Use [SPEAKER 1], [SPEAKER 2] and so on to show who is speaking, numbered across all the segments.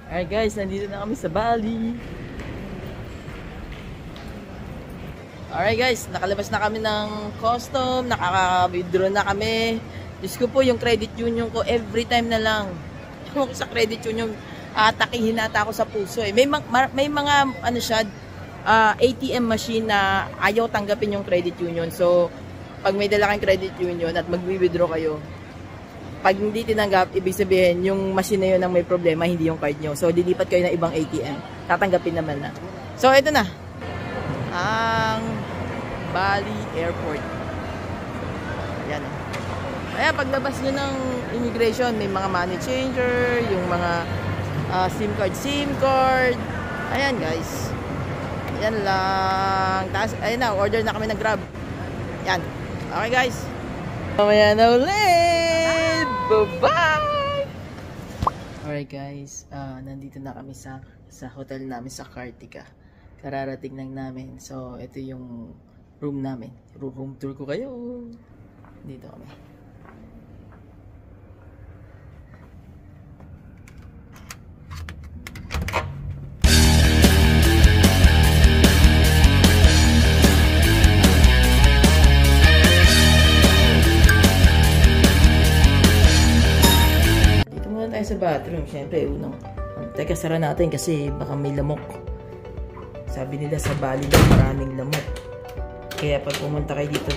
[SPEAKER 1] Alright guys, nandito na kami sa Bali. Alright guys, nakalabas na kami ng custom, nakaka-withdraw na kami. Diyos ko po, yung credit union ko every time na lang. Yung sa credit union, atakihin ata ako sa puso eh. May mga ano siya, ATM machine na ayaw tanggapin yung credit union. So, pag may dala kang credit union at mag-withdraw kayo, pag hindi tinanggap, ibig sabihin, yung machine na yun ang may problema, hindi yung card nyo. So, dilipat kayo ng ibang ATM. Tatanggapin naman na. So, ito na. Ang Bali Airport. Ayan. Ayan, paglabas nyo ng immigration, may mga money changer, yung mga SIM card. Ayan, guys. Ayan lang. Tapos, ayan na, order na kami ng Grab. Ayan. Okay, guys. Mamaya na ulit! Bye-bye! Alright guys, nandito na kami sa hotel namin sa Kartika. Kararating lang namin. So, ito yung room namin. Room tour ko kayo. Dito kami. Sa bathroom, syempre unang teka, sara natin kasi baka may lamok. Sabi nila sa Bali daw maraming lamok. Kaya pag pumunta kayo dito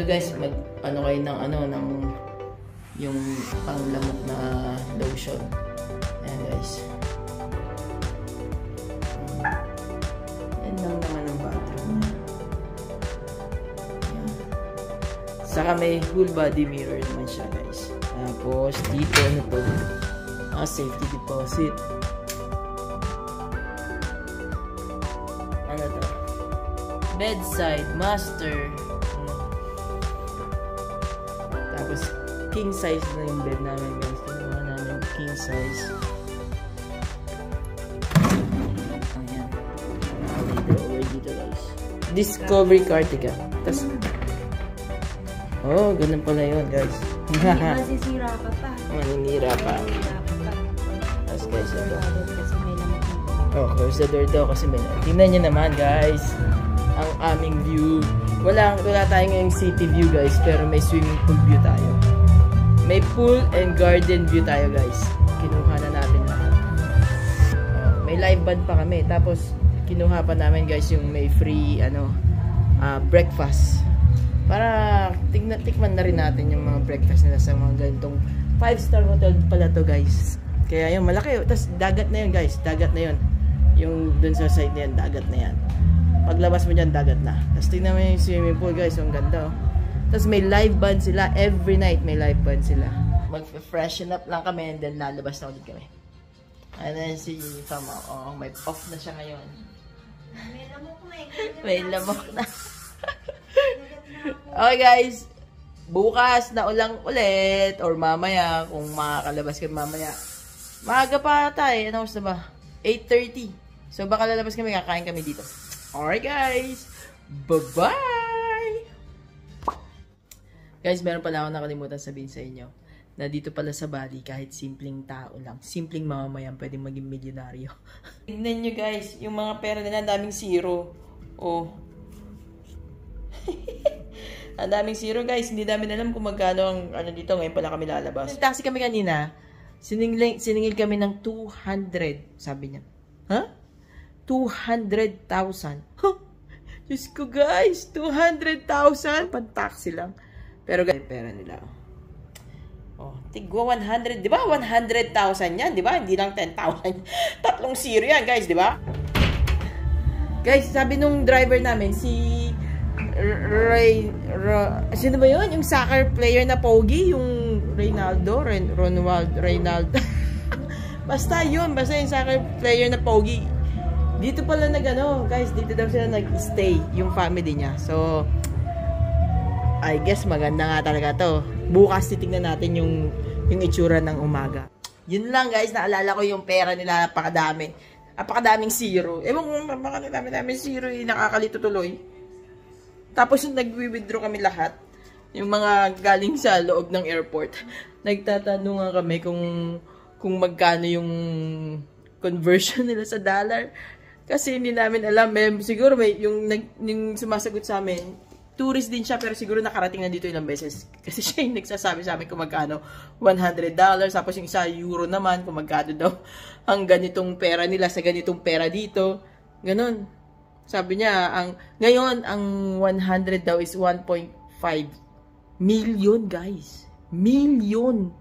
[SPEAKER 1] guys, mag ano kayo ng yung panglamok na lotion. Ayan guys. Yan lang naman ang bathroom. Saka may full body mirror naman siya guys. Tapos dito ano to? Safety deposit. Ano to? Bedside master. Tapos king size na yung bed namin guys. Kinuha namin king size. Ayan. Dito guys. Discovery Kartika. Tapos oh, ganun pala yun, guys.
[SPEAKER 2] Masisira ka pa.
[SPEAKER 1] Maninira pa. Tapos guys, ito. Oh, close the door daw kasi may... Tingnan nyo naman, guys. Ang aming view. Wala tayo ngayong city view, guys. Pero may swimming pool view tayo. May pool and garden view tayo, guys. Kinuha na natin lahat. May live band pa kami. Tapos, kinuha pa namin, guys, yung may free, breakfast. Para tikman na rin natin yung mga breakfast nila sa mga ganitong 5-star hotel pala to guys. Kaya yung malaki. Tapos dagat na yun guys. Dagat na yun. Yung dun sa side na yan, dagat na yan. Paglabas mo dyan, dagat na. Tapos tignan mo yung swimming pool guys. Yung ganda oh. Tapos may live band sila. Every night may live band sila. Mag-freshen up lang kami and then lalabas na ulit kami. And then si Fama, oh, may off na siya ngayon.
[SPEAKER 2] May lamok na eh.
[SPEAKER 1] May lamok na. Okay guys, bukas na ulang ulit or mamaya kung makakalabas kayo mamaya. Maaga pa tayo, ano oras na ba? 8:30. So baka lalabas kami, kakain kami dito. Alright guys, bye-bye! Guys, meron pala ako nakalimutan sabihin sa inyo na dito pala sa Bali, kahit simpleng tao lang, simpleng mamamayan, pwedeng maging milyonaryo. Tignan nyo guys, yung mga pera nila, daming zero. Oh. Ang daming zero guys, hindi namin alam kung magkano ang ano dito, ngayon pala kami lalabas. Taxi kami kanina, siningil kami ng 200, sabi niya. Ha? 200,000. Huh? Diyos ko guys, 200,000? Pan-taxi lang. Pero guys, pera nila. Oh, tigwa 100, di ba? 100,000 yan, di ba? Hindi lang 10,000. Tatlong zero yan guys, di ba? Guys, sabi nung driver namin, si sino ba yun? Yung soccer player na pogi, yung Reynaldo. Basta yun, basta yung soccer player na pogi. Dito pala guys, dito daw sila nag-stay, yung family niya. So, I guess maganda nga talaga to. Bukas titignan natin yung itsura ng umaga. Yun lang guys, naalala ko yung pera nila, napakadaming zero. Ewan kung napakadaming zero, nakakalito tuloy. Tapos yung nag-withdraw kami lahat, yung mga galing sa loob ng airport, nagtatanungan kami kung kung magkano yung conversion nila sa dollar. Kasi hindi namin alam. Siguro yung sumasagot sa amin, tourist din siya, pero siguro nakarating na dito ilang beses. Kasi siya yung nagsasabi sa amin kung magkano, $100. Tapos yung isa, euro naman, kung magkano daw ang ganitong pera nila sa ganitong pera dito. Ganon. Sabi niya, ngayon, ang 100 daw is 1.5 million, guys. Million.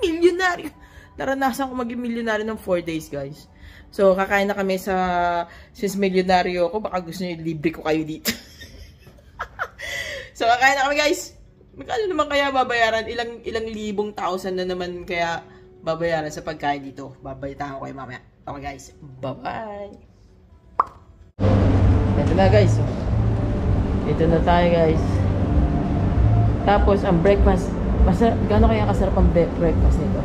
[SPEAKER 1] Milyonaryo. Naranasan ko maging milyonaryo ng 4 days, guys. So, kakain na kami since milyonaryo ako, baka gusto niyo libre ko kayo dito. So, kakain na kami, guys. Magkano naman kaya babayaran? Ilang libong thousand na naman kaya babayaran sa pagkain dito. Babaytaan ko kayo mamaya. Okay, guys. Bye-bye. Ito na, guys. Ito na tayo, guys. Tapos, ang breakfast. Gano'n kaya kasarap ang breakfast nito?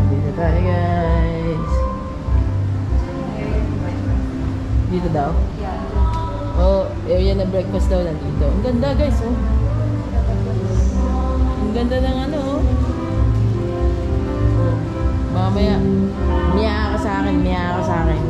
[SPEAKER 1] Dito tayo, guys. Dito daw? Oh, area na breakfast daw nandito. Ang ganda, guys, oh. Ang ganda ng ano, oh. Mamaya, miya ka sa akin, miya ka sa akin.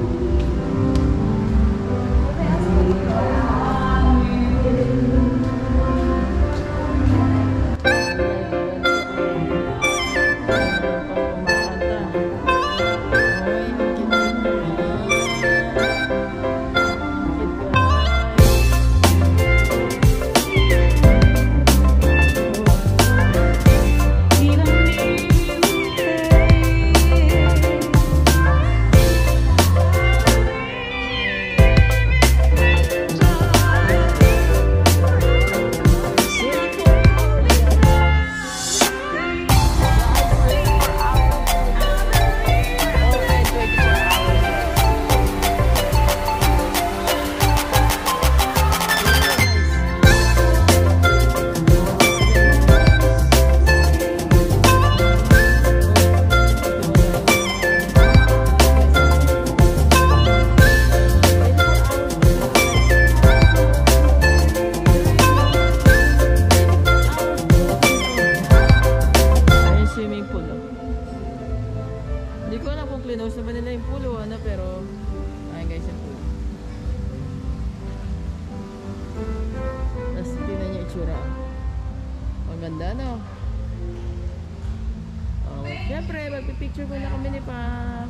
[SPEAKER 1] Hindi ko alam kung clinose na ba nila yung pool o ano, pero ayun guys yung pool. Tapos tingnan niyo itsura. Maganda, no? Siyempre, magpipicture ko na kami ni Pam.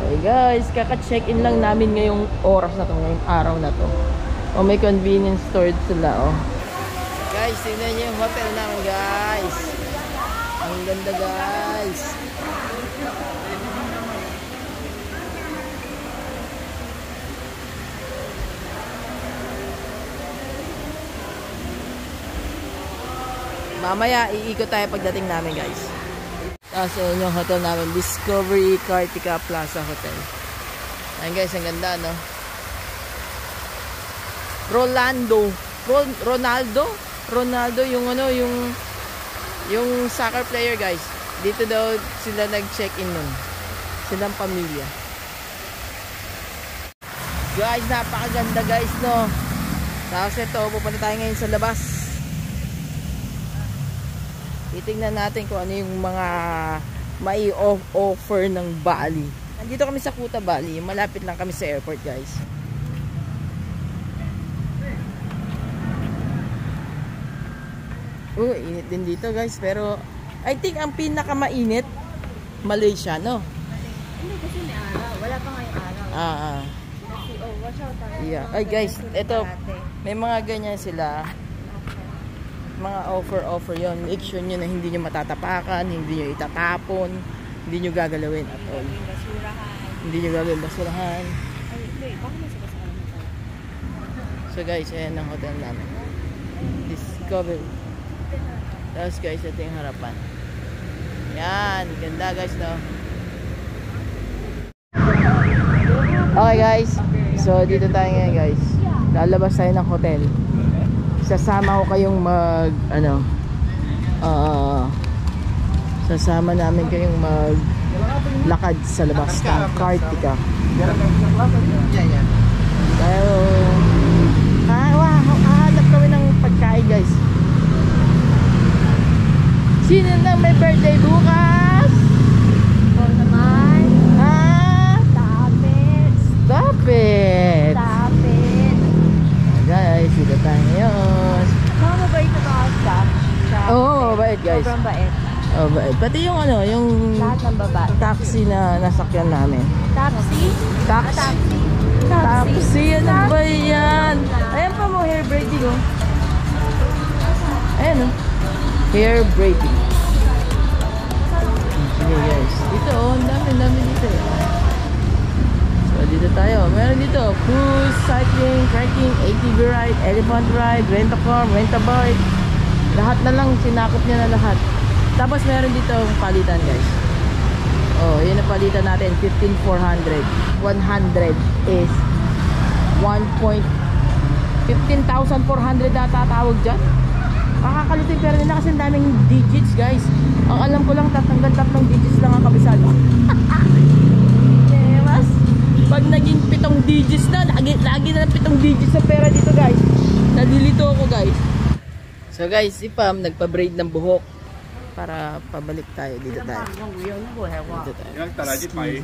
[SPEAKER 1] Okay guys, kaka-check-in lang namin ngayong oras na to, ngayong araw na to. O may convenience store sila, oh. Guys, tingnan niyo yung hotel namin, guys. Ang ganda, guys. Mamaya, iikot tayo pagdating namin, guys. Tapos yun yung hotel namin, Discovery Kartika Plaza Hotel. Ayan guys, ang ganda, no? Ronaldo yung ano, yung soccer player, guys. Dito daw sila nag-check-in nun. Silang pamilya. Guys, napakaganda, guys, no? Tapos ito, pupunta tayo ngayon sa labas. Titingnan natin kung ano yung mga may offer ng Bali. Nandito kami sa Kuta, Bali. Malapit lang kami sa airport, guys. Init din dito, guys. Pero I think ang pinakamainit Malaysia, no?
[SPEAKER 2] Hindi kasi may araw. Wala pa ngayong araw. Watch out tayo.
[SPEAKER 1] Yeah. Ay, guys, ito may mga ganyan sila. Mga offer yon. Make sure nyo na hindi nyo matatapakan, hindi nyo itatapon, hindi nyo gagalawin at all. Hindi nyo gagawin basurahan. So guys, ayan ang hotel namin. Discovery. Tapos guys, ito yung harapan. Yan, ganda guys, no? Okay guys, so dito tayo ngayon guys. Lalabas tayo ng hotel. Sasama ko kayong sasama namin kayong maglakad sa labas ng Kartika. Pero hahanap kami ng pagkain, guys. Sino na may birthday bukas?
[SPEAKER 2] Ikaw naman.
[SPEAKER 1] Ha?
[SPEAKER 2] Stop it.
[SPEAKER 1] Stop it!
[SPEAKER 2] Stop it.
[SPEAKER 1] Guys, dito tayo ngayon.
[SPEAKER 2] Mga mabait na mga staff.
[SPEAKER 1] Oo, mabait guys.
[SPEAKER 2] Sobrang bait.
[SPEAKER 1] Oh, mabait. Pati yung ano, yung
[SPEAKER 2] Lahat ng baba.
[SPEAKER 1] taxi na nasakyan namin.
[SPEAKER 2] Taxi?
[SPEAKER 1] Taxi?
[SPEAKER 2] Taxi.
[SPEAKER 1] Ano ba yan? Ayan pa mo, hair braiding oh. Ayan oh. Hair braiding. Sige guys. Dito oh, ang dami dito eh. So dito tayo. Meron dito, cruise, cycling, trekking, ATV ride, elephant ride, rent-a-car, rent-a-bike. Lahat na lang, sinakop niya na lahat. Tapos meron dito palitan guys. Oh, yun ang palitan natin, 15,400. 100 is 15,400 data tawag dyan. Makakalito yung pera nila kasi ang daming digits guys. Ang alam ko lang tatlong digits lang ang kabisado. Mas pag naging 7 digits na, lagi na 7 digits sa pera dito guys. Nalilito ako guys. So guys, si Pam nagpa-braid ng buhok para pabalik tayo dito tayo. Dito tayo.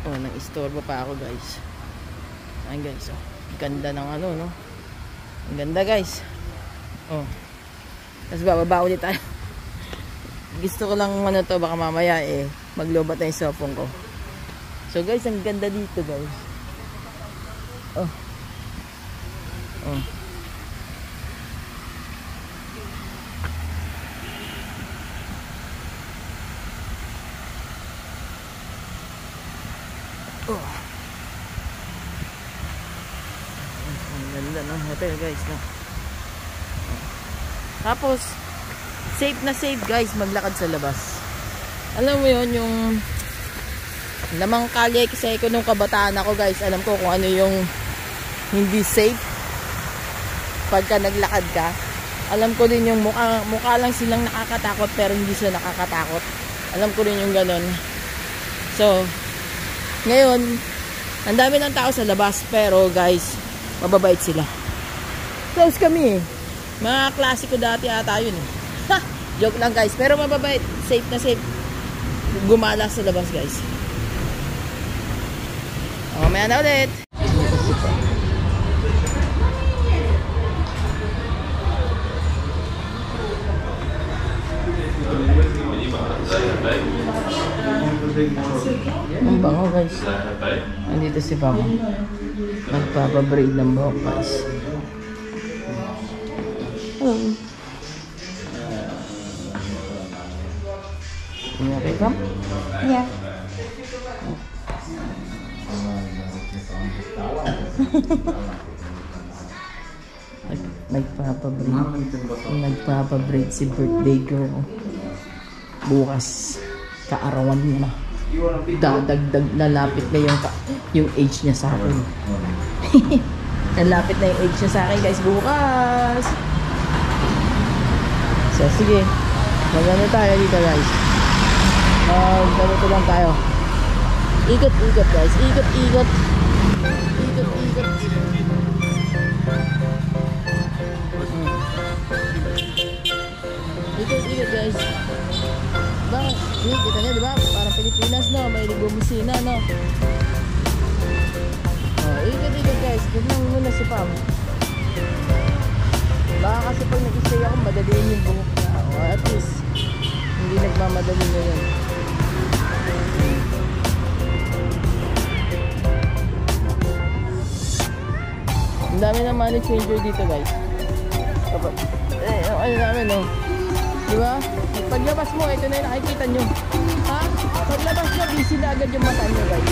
[SPEAKER 1] Oh, nang-istorbo pa ako guys. Ayan guys, oh. Ganda ng ano, no? Ang ganda guys. Oh. Tapos bababa ulit tayo. Gusto ko lang ano to, baka mamaya eh maglobat na yung sopong ko. So guys, ang ganda dito guys. Oh. Oh. Oh. Ang ganda ng hotel guys, no? Tapos safe na safe guys maglakad sa labas. Alam mo yon yung lamang kalye kasi ko nung kabataan ako guys, alam ko kung ano yung hindi safe pagka naglakad ka. Alam ko din yung mukha lang silang nakakatakot pero hindi sila nakakatakot. Alam ko din yung ganon. So ngayon, ang dami ng tao sa labas pero guys, mababait sila. Close kami eh. Mga klase ko dati ata yun eh. Ha! Joke lang guys, pero mababait. Safe na safe. Gumala sa labas guys. Mamaya na ulit. Ang bango guys. Andito si Pamo. Nagpapabraid ng buhok guys. Hello. Ini okay Pam?
[SPEAKER 2] Yeah. Nagpapabraid si birthday girl. Bukas kaarawan niya na. Dadagdag, nalapit na yung age niya sa akin. Nalapit na yung age niya sa akin guys bukas. So sige, magano tayo dito guys. Ganito lang tayo. Ikot-ikot guys, ikot-ikot. Ikot-ikot. Ikot-ikot guys. Diba? Kita nyo diba? Parang Pilipinas no, may bumisina no. Ikot-ikot guys. Tignan muna si Pam. Baka kasi pag nag-stay ako madaliin yung buhok niya. O at least hindi nagmamadali na yun. Ang dami ng money changer dito guys. Kapag ano namin no, diba? Paglabas mo, ito na yung nakikita nyo. Ha? Paglabas nyo, busy na agad yung mata nyo guys.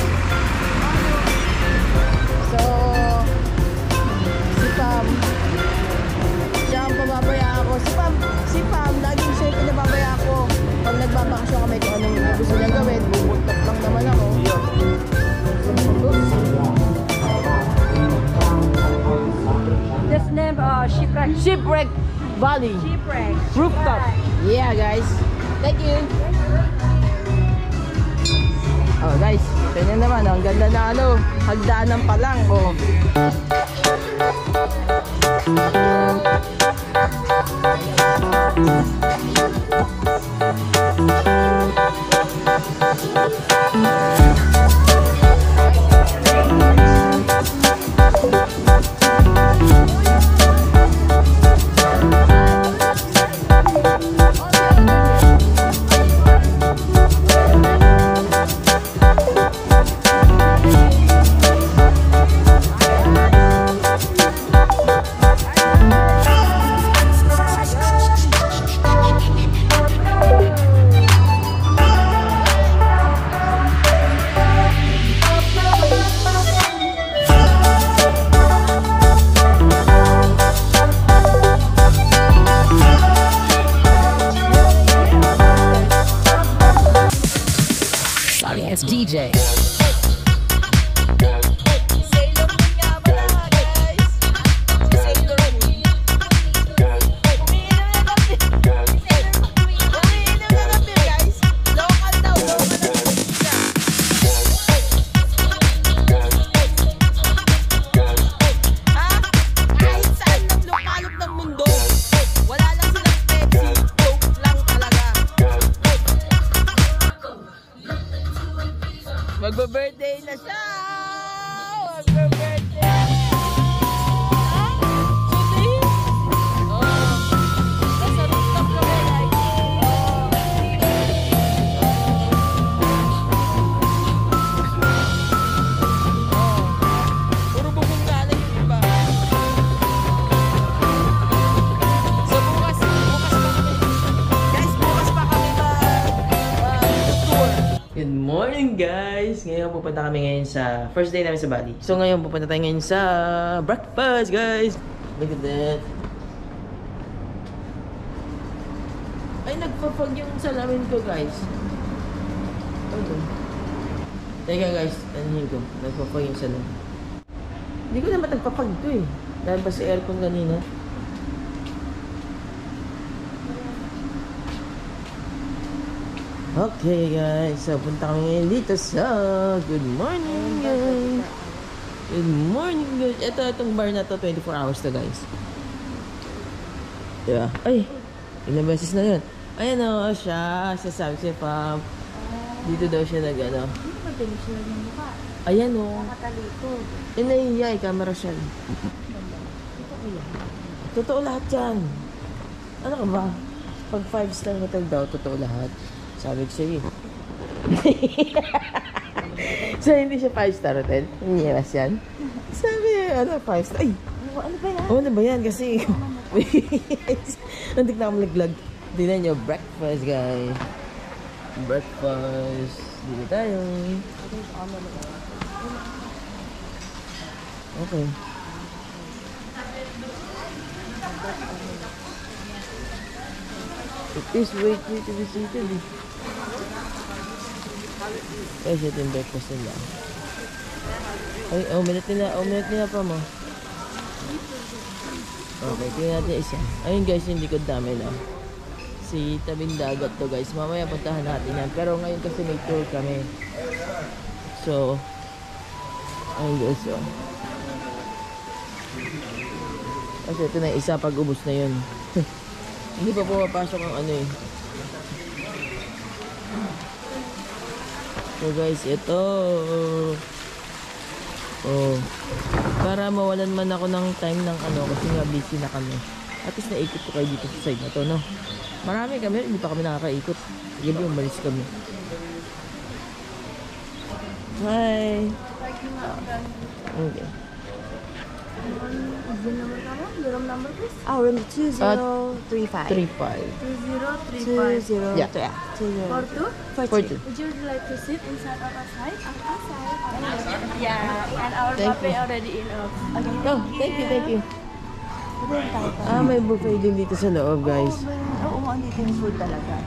[SPEAKER 2] So si Pam, siya ang pababaya ako. Si Pam, laging siya yung pinababaya ako. Pag nagbabakasyon kami kung anong gusto niya gawin, bubuntot lang naman ako. This name, Shipwreck.
[SPEAKER 1] Shipwreck Valley.
[SPEAKER 2] Shipwreck.
[SPEAKER 1] Rooftop. Yeah guys. Thank you. Oh guys, ito nyo naman. Ang ganda na ano, hagdanan pa lang. Oh. na siya! Mag-birthday!
[SPEAKER 2] Good morning guys! Ngayon pupunta kami ngayon sa first day namin sa Bali. So ngayon pupunta tayo ngayon sa breakfast guys! Look at that! Ay nagpapag yung salamin ko guys. Ano? Teka guys, anuhin ko. Nagpapag yung salamin. Hindi ko naman nagpapag ito eh. Dahil pa sa aircon kanina. Okay guys, so punta kami ngayon dito sa good morning guys. Good morning guys. Itong bar na to 24 hours to guys. Diba? Ay, ilang beses na yun. Ayan o, siya sabi siya pa dito daw siya nag ano. Ayan o. Inahiya, camera siya. Totoo lahat yan. Ano ka ba? Pag 5-star hotel daw, totoo lahat. Sabi ko sa'yo. So, hindi siya 5-star hotel? Hindi yan. Sabi, ano, 5-star. Ay!
[SPEAKER 3] Ano ba yan?
[SPEAKER 2] Ano ba yan? Kasi, nandik na akong laglag. Tignan nyo, breakfast, guys. Breakfast. Dito tayo. Okay. It is wait to be seated. Guys, ito yung breakfast nila. Ay, omelette nila pa mo. Okay, tingnan natin isa. Ayun guys, yung likod namin si tabing dagat to guys. Mamaya puntahan natin yan. Pero ngayon kasi may tour kami. So, ayun guys, kasi ito na isa pag ubos na yun. Hindi pa pumapasok ang ano eh. So guys, ito. Oh. Para mawalan man ako ng time ng ano kasi nga busy na kami. At least naikot ko kayo dito sa side na to, no? Marami kami, hindi pa kami nakakaikot. Gabi umalis kami. Hi! Okay.
[SPEAKER 3] Room number please? Room 2035.
[SPEAKER 2] 35.
[SPEAKER 3] 2035.
[SPEAKER 2] Yeah.
[SPEAKER 3] For two? Would you like to sit inside or outside? Outside. Yeah, and our
[SPEAKER 2] Thank
[SPEAKER 3] buffet
[SPEAKER 2] you.
[SPEAKER 3] already in off. Okay,
[SPEAKER 2] Oh, thank you. May buffet din dito sa loob, guys.
[SPEAKER 3] Oo, andito yung food talaga.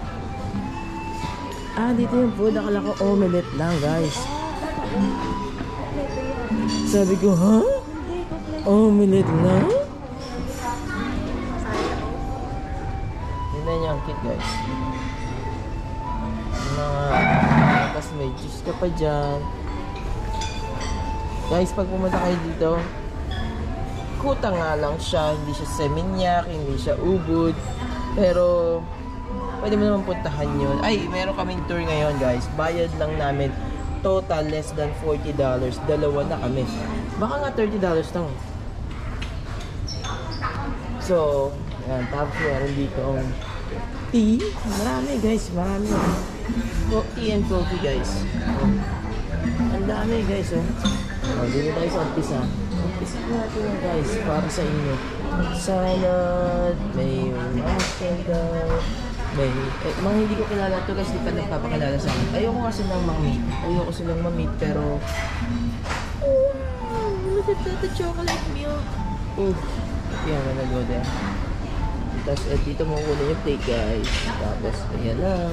[SPEAKER 2] Dito yung food. Akala ko omelette lang, guys. Sabi ko, ha? Omelette lang? Tignan niyo ang cute, guys. Tapos may juice ka pa dyan. Guys, pag pumunta kayo dito, kuta nga lang siya. Hindi siya seminyak, hindi siya ubod. Pero, pwede mo naman puntahan yun. Ay, meron kaming tour ngayon, guys. Bayad lang namin. Total less than $40. Dalawa na kami. Baka nga $30 lang. So, yan. Tapos meron dito ang tea. Marami, guys. Marami. Tea and coffee, guys. Ang dami, guys. Dito tayo sa umpisa. Umpisa natin yan, guys. Para sa inyo. Salad. May mustard. May mga hindi ko kilala to guys. Di pa nagpapakilala sa akin. Ayoko kasi ng ma-meet. Ayoko silang ma-meet. Pero look at that, the chocolate milk. Yeah, I'm gonna go there. Tapos dito mo muna yung plate, guys. Tapos ayan na.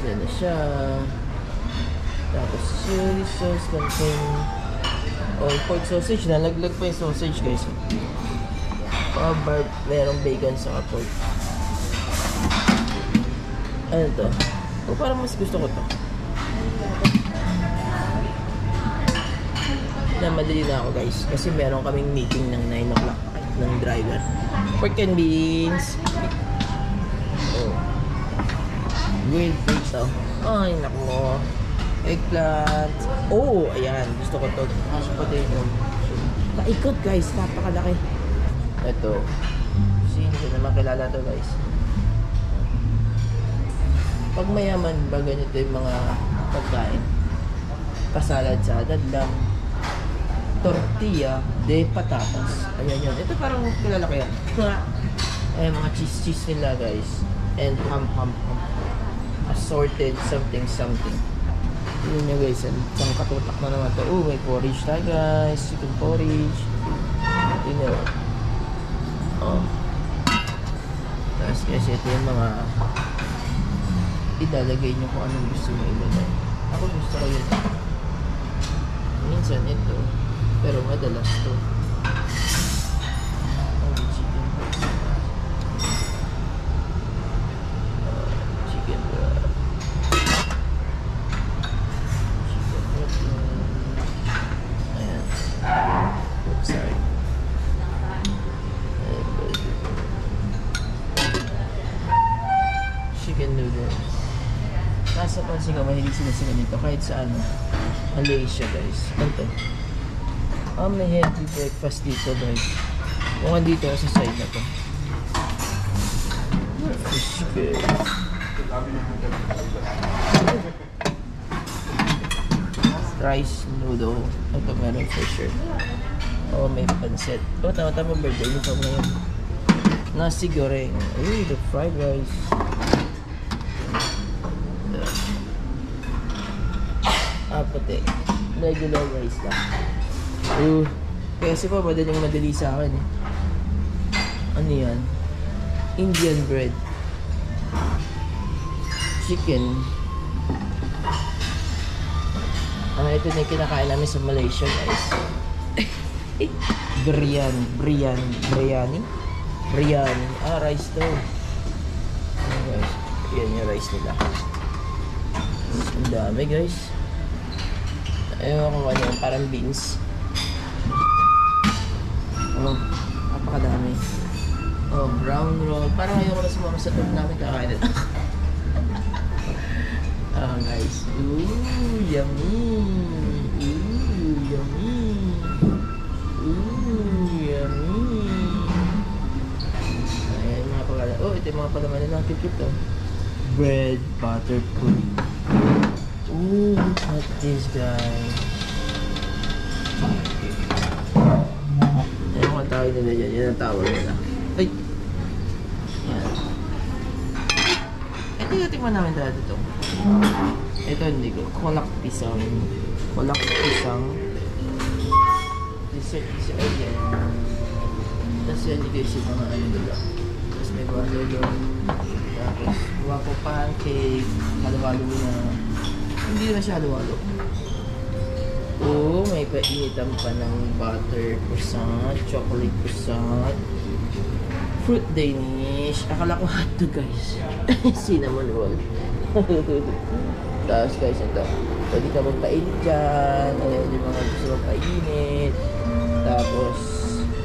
[SPEAKER 2] Ayan na siya. Tapos chili sauce contain pork sausage. Nalaglag pa yung sausage, guys. Merong bacon sa pork. Ano to? Parang mas gusto ko to. Madali na ako, guys. Kasi meron kaming meeting ng 9 o'clock ng driver. Pork and beans. Grilled fish to. Ay, naku mo. Eggplant. Oh, ayan. Gusto ko to. Mashed potato. Kaikot guys. Napakalaki. Ito. Hindi ko naman kilala to guys. Pag mayaman ba ganito yung mga pagkain? Pasalad-salad lang. Tortilla de patatas. Ayan yun. Ito parang kilala ko yan. Ayan mga cheese nila guys. And ham. Assorted something. Yun nyo guys. Isang katutak na naman to. Oh, may porridge tayo guys. Chicken porridge. Yun nyo. Oh. Tapos kasi ito yung mga ilalagay nyo kung anong gusto mo ilagay. Ako gusto ko yun. Minsan ito. Pero madalas to. Chicken broth. Ayan. Oops, sorry. Chicken noodles. Nasa pansin ko, mahilig sila ganito kahit sa Malaysia guys. Ito. May healthy breakfast dito guys. Kung andito sa side na to. Fish cake. Rice noodle. Ito meron for sure. May pancit. Tama birthday. Ito mo ngayon. Nasi goreng. Uy, the fried rice. Puti. Regular rice lang. Kasi po, madali sa akin eh. Ano yan? Indian bread. Chicken. Ito na yung kinakain namin sa Malaysia guys. Biryani. Rice to. Guys, yan yung rice nila. Ang dami guys. Ayun kung ano, parang beans. Napakadami. Brown roll. Parang ayoko na sumama sa tour namin kakain. Guys. Yummy. Yummy. Ayan mga pagkala. Ito yung mga palaman nila. Cute to. Bread, butter, pudding. Look at this guys. Ayan mga tawag nila dyan. Yan ang tawag nila. Ay! Yan. Ito yung tingnan namin dati ito. Ito hindi ko. Kolak pisang. Dessert. Ayan. Tapos yan hindi guys yung mga ano nila. Tapos may balolo. Tapos guwapo pancake. Halo-halo na. Hindi naman siya halo-halo. May painitan pa ng butter croissant, chocolate croissant, fruit danish. Akala ko hotdog guys. Cinnamon roll. Tapos guys, ito. Pwede ka magpainit dyan. Ayan yung mga gusto mong painit. Tapos,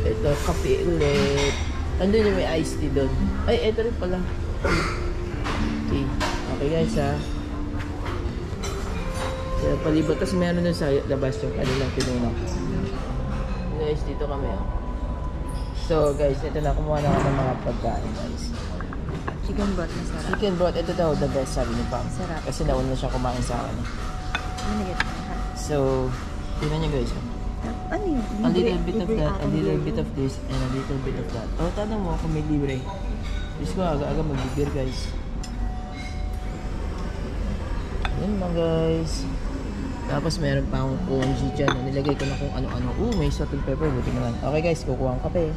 [SPEAKER 2] ito, kape ulit. Andun yung may iced tea doon. Ay, ito rin pala. Okay guys ha. Palibot. Tapos meron nun sa labas yung kanilang pinuna. Guys, dito kami So guys, ito na. Kumuha na ako ng mga pagkain guys.
[SPEAKER 3] Chicken broth masarap.
[SPEAKER 2] Chicken broth, ito daw the best sabi ni Pam.
[SPEAKER 3] Sarap.
[SPEAKER 2] Kasi nauna na siya kumain sa akin. So, tingnan niyo guys.
[SPEAKER 3] Ano yun?
[SPEAKER 2] A little bit of that, a little bit of this, and a little bit of that. Tanong mo kung may libre. Diyos ko, aga-aga mag-beer guys. Yan mga guys. Tapos meron pa akong congee dyan. Nilagay ko na kung ano-ano. May salt and pepper. Buti naman. Okay guys, kukuha ang kape.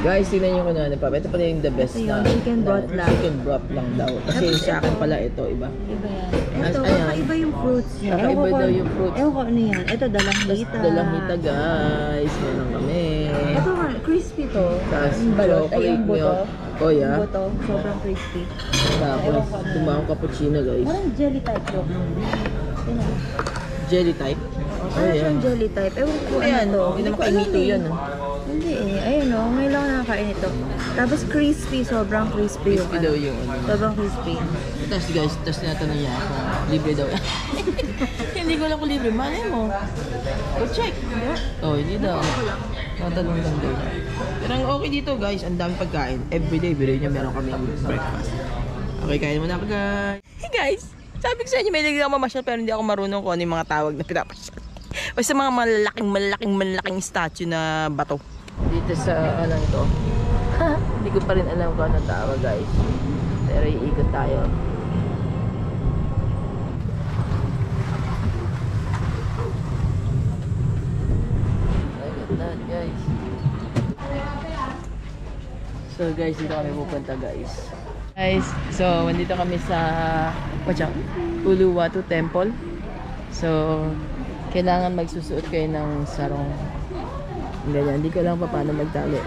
[SPEAKER 2] Guys, tingnan nyo ko na. Ito pala yung the best na.
[SPEAKER 3] Chicken broth lang.
[SPEAKER 2] Chicken broth lang daw. Kasi sa akin pala ito, iba.
[SPEAKER 3] Iba yan. Ito, kakaiba yung fruits niya.
[SPEAKER 2] Kakaiba daw yung fruits.
[SPEAKER 3] Ewan ko ano yan. Ito, dalanghita.
[SPEAKER 2] Dalanghita guys. Meron kami.
[SPEAKER 3] Ito, crispy to.
[SPEAKER 2] Tapos
[SPEAKER 3] Balot. Ay, yung buto.
[SPEAKER 2] Oh yeah.
[SPEAKER 3] Yung buto. Sobrang crispy.
[SPEAKER 2] Tapos, tumawang cappuccino guys.
[SPEAKER 3] Parang jelly type to.
[SPEAKER 2] Jelly type?
[SPEAKER 3] Parang siyang jelly type. Ewan ko
[SPEAKER 2] Ayan,
[SPEAKER 3] ano to.
[SPEAKER 2] hindi naman kainito yun.
[SPEAKER 3] Hindi eh. Ayun o. Ngayon lang nakakain ito. Tapos crispy. Sobrang crispy yung
[SPEAKER 2] Crispy daw yung ano.
[SPEAKER 3] Sobrang crispy.
[SPEAKER 2] Tapos guys, tinatanong niya ako
[SPEAKER 1] Libre daw. Hindi ko lang kung libre. Malay mo. Go check. Oh, hindi daw. Tatanong lang daw. Pero ang okay dito guys, ang dami pagkain. Everyday, biray niya meron kami breakfast. Okay, kain muna ako guys. Hey guys, sabi ko sa inyo may nagiging ako mamasyal pero hindi ako marunong kung ano yung mga tawag na pinapasyal. Basta mga malaking statue na bato. Dito sa anong to. Hindi ko pa rin alam kung anong tawag guys. Pero iikot tayo. Guys. So guys, dito kami pupunta guys. Guys, so nandito kami sa Uluwatu Temple. So kailangan magsusuot kayo ng sarong. Ganyan, hindi ko lang pa paano magtali.